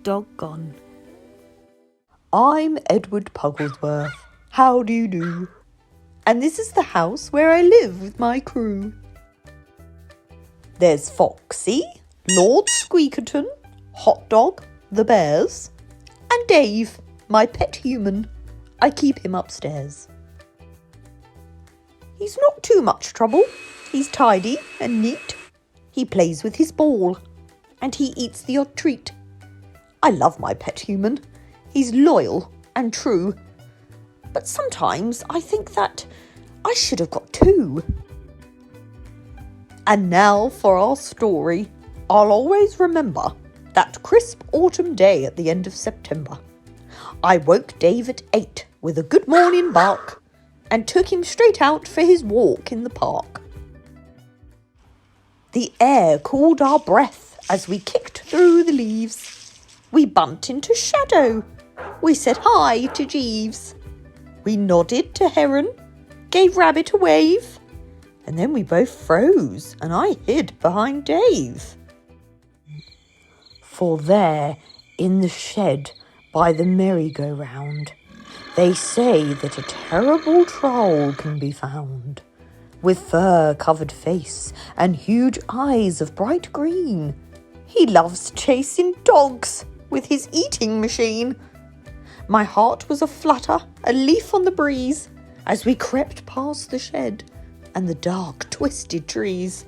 dog gone. I'm Edward Pugglesworth. How do you do? And this is the house where I live with my crew. There's Foxy, Lord Squeakerton, Hot Dog, the bears, and Dave, my pet human. I keep him upstairs. He's not too much trouble. He's tidy and neat. He plays with his ball, and he eats the odd treat. I love my pet human. He's loyal and true. But sometimes I think that I should have got two. And now for our story. I'll always remember that crisp autumn day at the end of September. I woke Dave at 8 with a good morning bark and took him straight out for his walk in the park. The air cooled our breath as we kicked through the leaves. We bumped into Shadow. We said hi to Jeeves. We nodded to Heron, gave Rabbit a wave, and then we both froze and I hid behind Dave. For there, in the shed by the merry-go-round, they say that a terrible troll can be found, with fur-covered face and huge eyes of bright green. He loves chasing dogs with his eating machine. My heart was a-flutter, a leaf on the breeze, as we crept past the shed and the dark, twisted trees.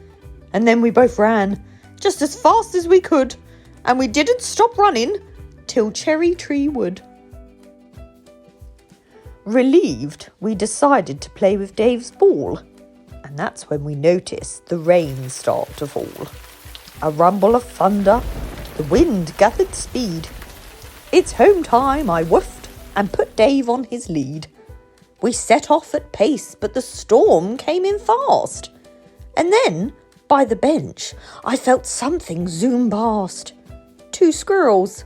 And then we both ran, just as fast as we could, and we didn't stop running till Cherry Tree Wood. Relieved, we decided to play with Dave's ball, and that's when we noticed the rain start to fall. A rumble of thunder, the wind gathered speed. It's home time, I woofed and put Dave on his lead. We set off at pace, but the storm came in fast. And then, by the bench, I felt something zoom past. 2 squirrels,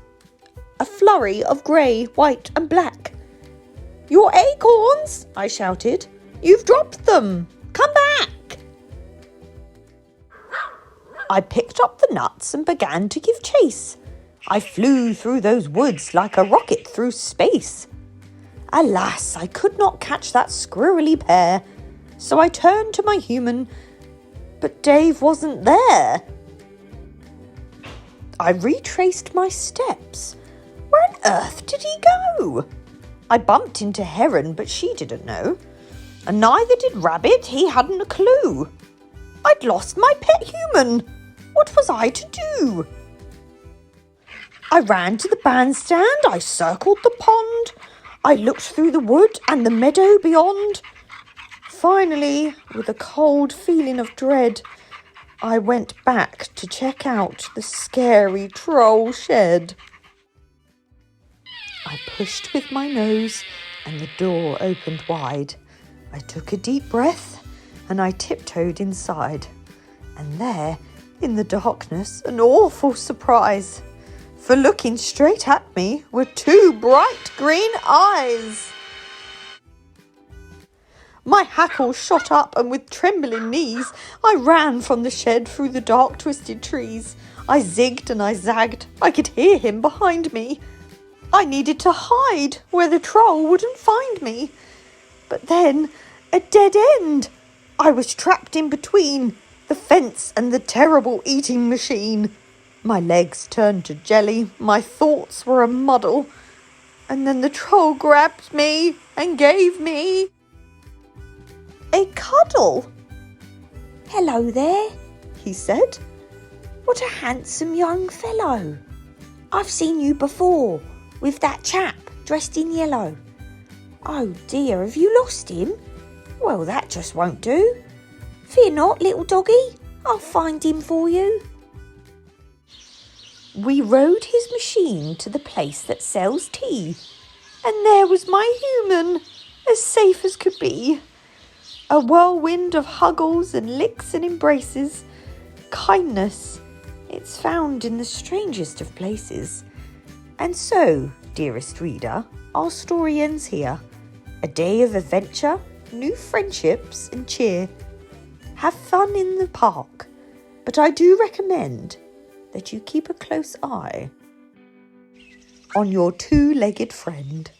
a flurry of grey, white and black. "Your acorns!" I shouted. "You've dropped them! Come back!" I picked up the nuts and began to give chase. I flew through those woods like a rocket through space. Alas, I could not catch that squirrely pair, so I turned to my human, but Dave wasn't there. I retraced my steps. Where on earth did he go? I bumped into Heron, but she didn't know. And neither did Rabbit, he hadn't a clue. I'd lost my pet human. What was I to do? I ran to the bandstand, I circled the pond, I looked through the wood and the meadow beyond. Finally, with a cold feeling of dread, I went back to check out the scary troll shed. I pushed with my nose and the door opened wide. I took a deep breath and I tiptoed inside. And there, in the darkness, an awful surprise. For looking straight at me were 2 bright green eyes. My hackles shot up, and with trembling knees, I ran from the shed through the dark, twisted trees. I zigged and I zagged. I could hear him behind me. I needed to hide where the troll wouldn't find me. But then, a dead end. I was trapped in between the fence and the terrible eating machine. My legs turned to jelly. My thoughts were a muddle. And then the troll grabbed me and gave me a cuddle. "Hello there," he said. "What a handsome young fellow. I've seen you before, with that chap dressed in yellow. Oh dear, have you lost him? Well, that just won't do. Fear not, little doggy, I'll find him for you." We rode his machine to the place that sells tea, and there was my human, as safe as could be. A whirlwind of huggles and licks and embraces. Kindness, it's found in the strangest of places. And so, dearest reader, our story ends here. A day of adventure, new friendships and cheer. Have fun in the park, but I do recommend that you keep a close eye on your two-legged friend.